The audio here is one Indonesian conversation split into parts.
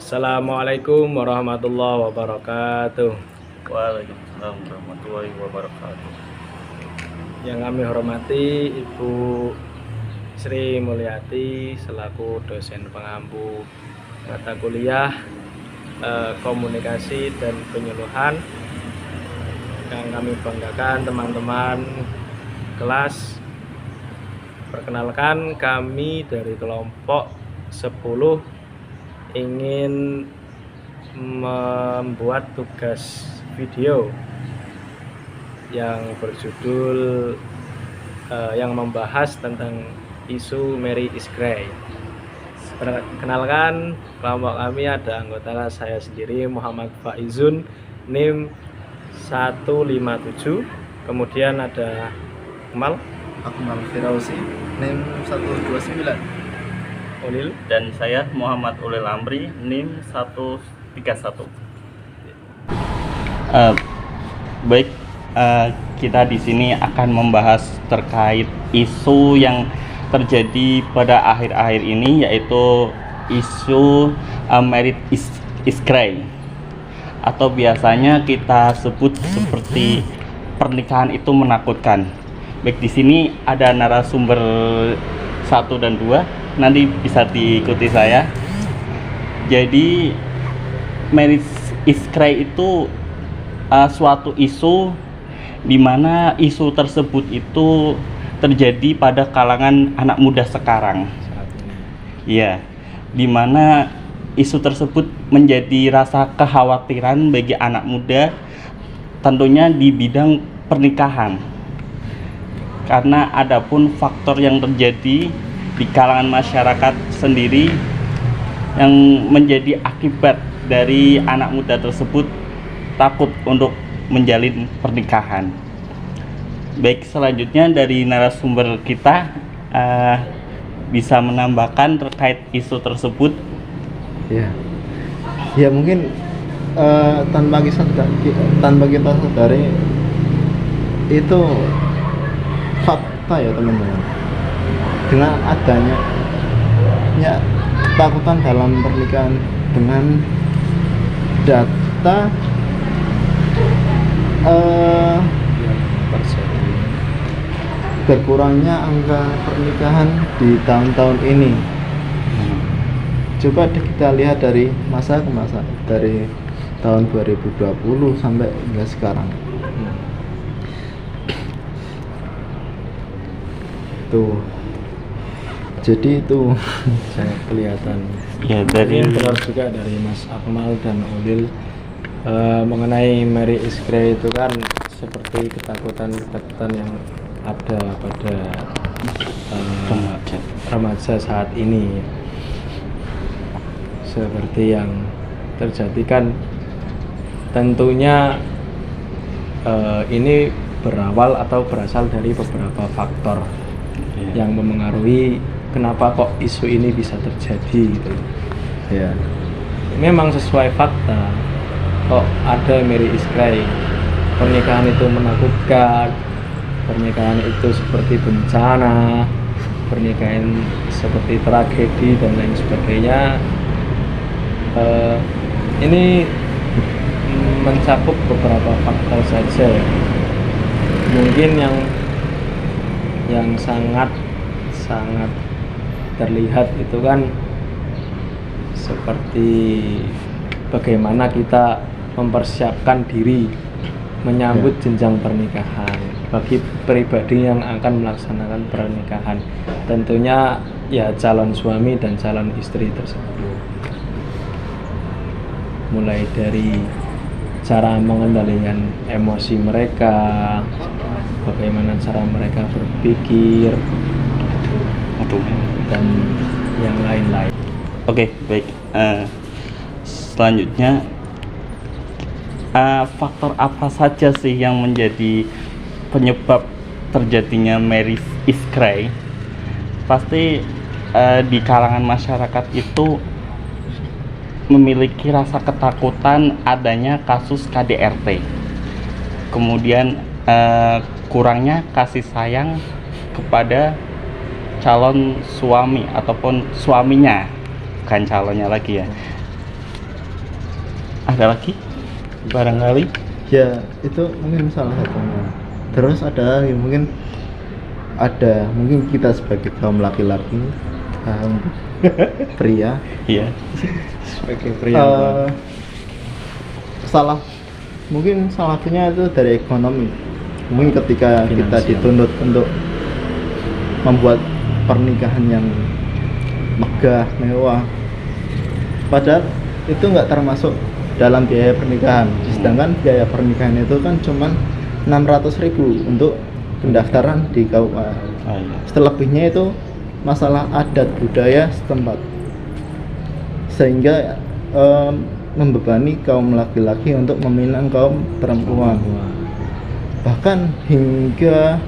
Assalamualaikum warahmatullahi wabarakatuh. Waalaikumsalam warahmatullahi wabarakatuh. Yang kami hormati Ibu Sri Mulyati selaku dosen pengampu mata kuliah komunikasi dan penyuluhan. Yang kami banggakan teman-teman kelas. Perkenalkan, kami dari kelompok 10 ingin membuat tugas video yang berjudul yang membahas tentang isu Mary is Grey. Perkenalkan, kelompok kami ada anggota saya sendiri Muhammad Faizun NIM 157, kemudian ada Akmal Firausi NIM 129, Ulil, Dan saya Muhammad Ulil Amri NIM 131. Baik, kita di sini akan membahas terkait isu yang terjadi pada akhir-akhir ini, yaitu isu Mary is Grey, atau biasanya kita sebut seperti pernikahan itu menakutkan. Baik, di sini ada narasumber 1 dan 2. Nanti bisa diikuti saya. Jadi Mary is Grey itu suatu isu di mana isu tersebut itu terjadi pada kalangan anak muda sekarang. Iya, di mana isu tersebut menjadi rasa kekhawatiran bagi anak muda, tentunya di bidang pernikahan. Karena adapun faktor yang terjadi di kalangan masyarakat sendiri yang menjadi akibat dari anak muda tersebut takut untuk menjalin pernikahan. Baik, selanjutnya dari narasumber kita bisa menambahkan terkait isu tersebut. Ya mungkin tanpa kita sadari itu fakta ya teman-teman. Dengan adanya ketakutan dalam pernikahan, dengan data berkurangnya angka pernikahan di tahun-tahun ini. Coba kita lihat dari masa ke masa, dari tahun 2020 sampai hingga sekarang. Tuh. Jadi itu sangat kelihatan. Ya, dari benar juga dari Mas Akmal dan Ulil mengenai Mary is Grey itu kan seperti ketakutan yang ada pada remaja saat ini. Seperti yang terjadi kan tentunya ini berawal atau berasal dari beberapa faktor yang memengaruhi kenapa kok isu ini bisa terjadi gitu. ya, Memang sesuai fakta, kok ada Mary is Grey. Pernikahan itu menakutkan, pernikahan itu seperti bencana, pernikahan seperti tragedi dan lain sebagainya. Ini mencakup beberapa faktor saja. Mungkin yang sangat terlihat itu kan seperti bagaimana kita mempersiapkan diri menyambut jenjang pernikahan bagi pribadi yang akan melaksanakan pernikahan, tentunya ya calon suami dan calon istri tersebut, mulai dari cara mengendalikan emosi mereka, bagaimana cara mereka berpikir dan yang lain-lain. Oke, baik. Selanjutnya, faktor apa saja sih yang menjadi penyebab terjadinya Mary is Grey? Pasti di kalangan masyarakat itu memiliki rasa ketakutan adanya kasus KDRT. Kemudian kurangnya kasih sayang kepada calon suami ataupun suaminya, bukan calonnya lagi ya. Ada lagi barangkali? Ya itu mungkin salah satunya. Terus ada lagi mungkin kita sebagai kaum laki-laki, kaum pria, Iya. Sebagai pria salah satunya itu dari ekonomi. Mungkin ketika kita Finansial. dituntut untuk membuat pernikahan yang megah, mewah, padahal itu nggak termasuk dalam biaya pernikahan. Sedangkan biaya pernikahan itu kan cuman 600.000 untuk pendaftaran di KUA. Oh, iya. Selebihnya itu masalah adat budaya setempat, sehingga membebani kaum laki-laki untuk meminang kaum perempuan. Bahkan hingga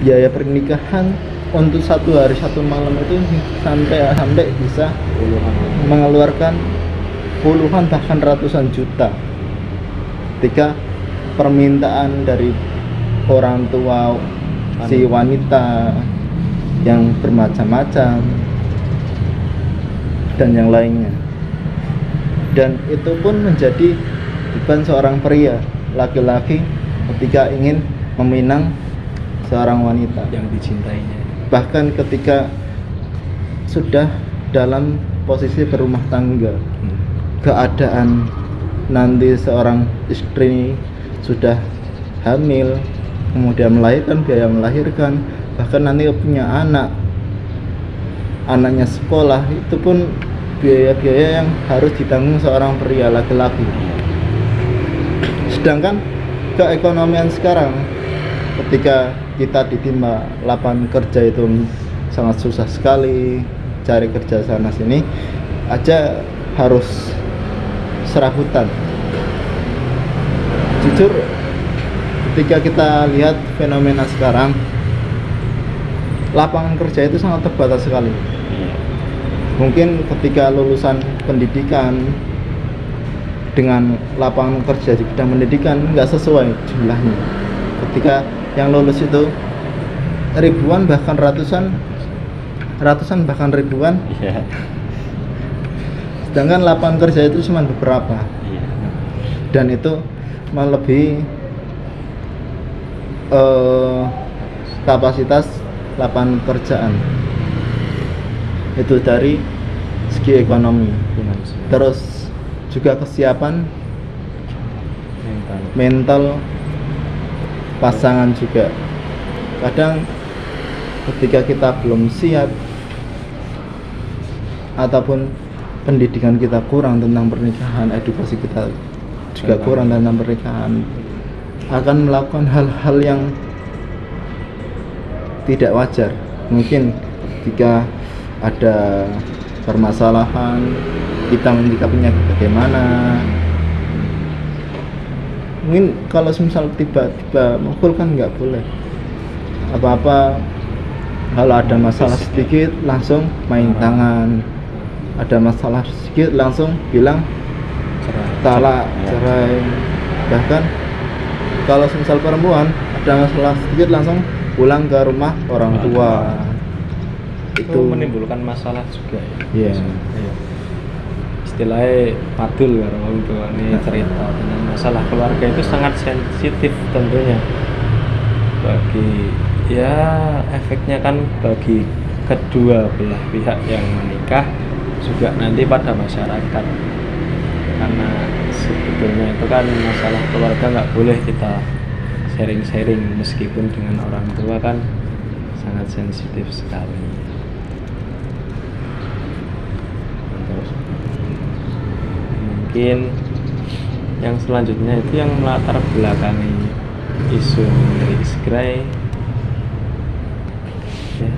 biaya pernikahan untuk 1 hari 1 malam itu sampai bisa mengeluarkan puluhan bahkan ratusan juta ketika permintaan dari orang tua si wanita yang bermacam-macam dan yang lainnya. Dan itu pun menjadi beban seorang pria laki-laki ketika ingin meminang seorang wanita, yang dicintainya. bahkan ketika sudah dalam posisi berumah tangga, keadaan nanti seorang istri sudah hamil, kemudian melahirkan, biaya melahirkan, bahkan nanti punya anaknya sekolah, itu pun biaya-biaya yang harus ditanggung seorang pria laki-laki. Sedangkan keekonomian sekarang, ketika kita ditimpa lapangan kerja itu sangat susah sekali, cari kerja sana sini aja harus serabutan. Jujur, ketika kita lihat fenomena sekarang, lapangan kerja itu sangat terbatas sekali. Mungkin ketika lulusan pendidikan dengan lapangan kerja di bidang pendidikan nggak sesuai jumlahnya. Ketika yang lulus itu ribuan bahkan ratusan bahkan ribuan, Iya. sedangkan lapangan kerja itu cuma beberapa, Iya. dan itu melebihi kapasitas lapangan pekerjaan itu dari segi ekonomi. Terus juga kesiapan mental pasangan juga. Kadang ketika kita belum siap ataupun pendidikan kita kurang tentang pernikahan, edukasi kita juga kurang tentang pernikahan, akan melakukan hal-hal yang tidak wajar. Mungkin ketika ada permasalahan, kita menyikapinya bagaimana. Mungkin kalau misal tiba-tiba mukul kan nggak boleh. Apa-apa kalau ada masalah sedikit langsung main tangan, ada masalah sedikit langsung bilang talak, cerai. Bahkan kalau misal perempuan ada masalah sedikit langsung pulang ke rumah orang tua. Itu menimbulkan masalah juga ya. Iya. Istilahnya padul karo wong tua ini cerita tentang masalah keluarga itu sangat sensitif tentunya. Bagi ya efeknya kan bagi kedua belah pihak yang menikah, juga nanti pada masyarakat. Karena sebetulnya itu kan masalah keluarga nggak boleh kita sharing-sharing, meskipun dengan orang tua kan sangat sensitif sekali. Mungkin yang selanjutnya itu yang melatar belakangi isu marriage cry ya,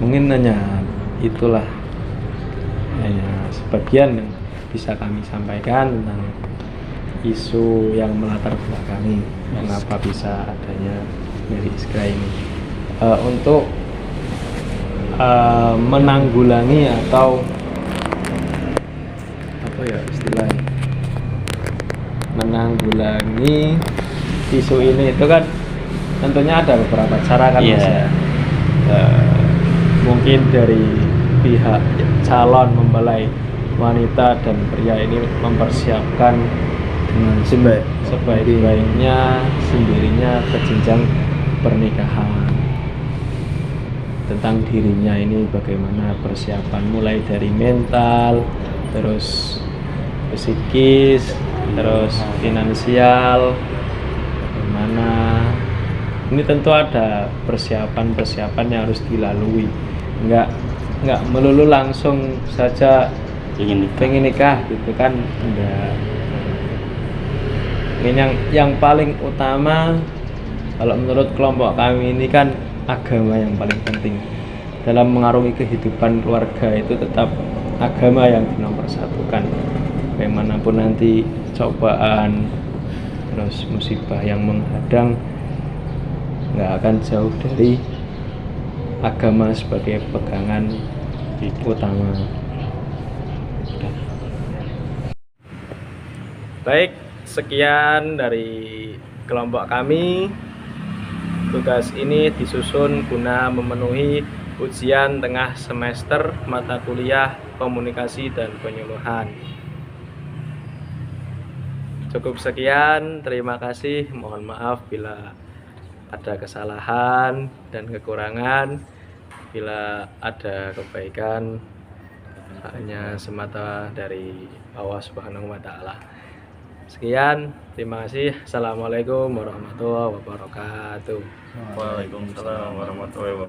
mungkin hanya itulah hanya sebagian yang bisa kami sampaikan tentang isu yang melatar belakangi mengapa bisa adanya marriage cry ini. Untuk menanggulangi atau apa ya istilahnya, menanggulangi isu ini itu kan tentunya ada beberapa cara kan. Iya. Mas ya. mungkin dari pihak calon mempelai wanita dan pria ini mempersiapkan dengan sebaik-baiknya sendirinya ke jenjang pernikahan. Tentang dirinya ini bagaimana persiapan mulai dari mental, terus psikis, terus finansial, bagaimana. Ini tentu ada persiapan-persiapan yang harus dilalui. Enggak melulu langsung saja pengen nikah gitu kan, enggak. Ini yang paling utama kalau menurut kelompok kami ini kan agama yang paling penting. Dalam mengarungi kehidupan keluarga itu tetap agama yang dinomorsatukan. Bagaimanapun nanti cobaan terus musibah yang menghadang, nggak akan jauh dari agama sebagai pegangan utama. Baik, sekian dari kelompok kami. Tugas ini disusun guna memenuhi ujian tengah semester mata kuliah komunikasi dan penyuluhan. Cukup sekian, terima kasih. Mohon maaf bila ada kesalahan dan kekurangan. Bila ada kebaikan, hanya semata dari Allah Subhanahu wa Ta'ala. Sekian, terima kasih. Assalamualaikum warahmatullahi wabarakatuh. Waalaikumsalam warahmatullahi wabarakatuh.